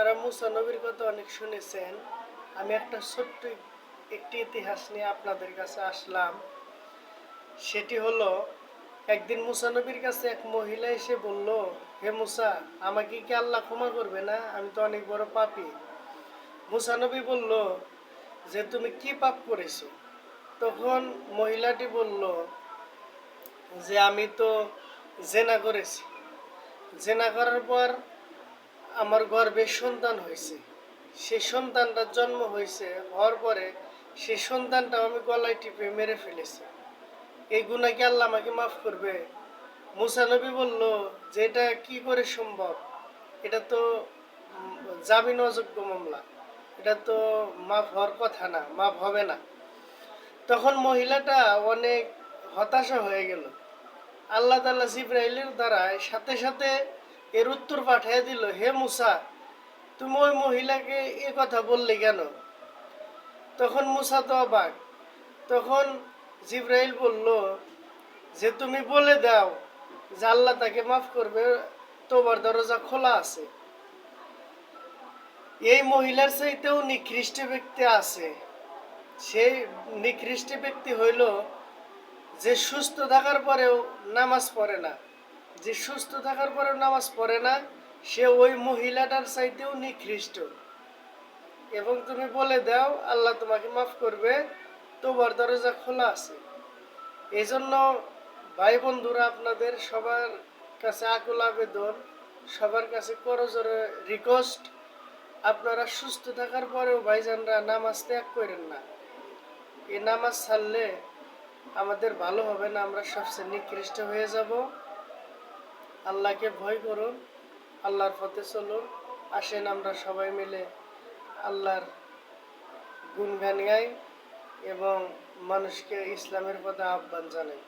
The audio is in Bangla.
তারা মুসা নবীর কথা অনেক শুনেছেন। আমি একটা ছোট্ট একটি ইতিহাস নিয়ে আপনাদের কাছে আসলাম। সেটি হলো, একদিন মুসা নবীর কাছে এক মহিলা এসে বলল, হে মুসা, আমাকে কি আল্লাহ ক্ষমা করবে না? আমি তো অনেক বড় পাপী। মুসা নবী বলল যে, তুমি কি পাপ করেছো? তখন মহিলাটি বলল যে, আমি তো জেনা করেছি। জেনা করার পর আমার গর্ভে সন্তান হয়েছে। সেই সন্তানটার জন্ম হওয়ার পরে সেই সন্তানটা আমি গলায় টিপে মেরে ফেলেছি। এই গুনাহ কি আল্লাহ আমাকে মাফ করবে? মুসা নবী বলল যে, এটা কি করে সম্ভব? এটা তো জামিন অযোগ্য মামলা, এটা তো মাফ হওয়ার কথা না, মাফ হবে না। তখন মহিলাটা অনেক হতাশা হয়ে গেল। আল্লাহ তাআলা জিবরাইলের দ্বারায় সাথে সাথে এর উত্তর পাঠিয়ে দিল, হে মুসা, তুমি ওই মহিলাকে এ কথা বললে কেন? তখন মুসা তো অবাক। তখন জিবরাইল বলল যে, তুমি বলে দাও যে আল্লাহ তাকে মাফ করবে, তোমার দরজা খোলা আছে। এই মহিলার চাইতেও নিকৃষ্ট ব্যক্তি আছে। সেই নিকৃষ্ট ব্যক্তি হইল যে সুস্থ থাকার পরেও নামাজ পড়ে না। যে সুস্থ থাকার পরেও নামাজ পড়ে না, সে ওই মহিলাটার চাইতেও নিকৃষ্ট। এবং তুমি বলে দাও আল্লাহ তোমাকে মাফ করবে, তোমার দরজা খোলা আছে। এই জন্য ভাই বন্ধুরা, আপনাদের সবার কাছে আকুল আবেদন, সবার কাছে করজোরে রিকোয়েস্ট, আপনারা সুস্থ থাকার পরেও ভাইজানরা নামাজ ত্যাগ করেন না। এই নামাজ ছাড়লে আমাদের ভালো হবে না, আমরা সবচেয়ে নিকৃষ্ট হয়ে যাব। আল্লাহকে ভয় করুন, আল্লাহর পথে চলুন। আসেন আমরা সবাই মিলে আল্লাহর গুণগান গাই এবং মানুষকে ইসলামের পথে আহ্বান জানাই।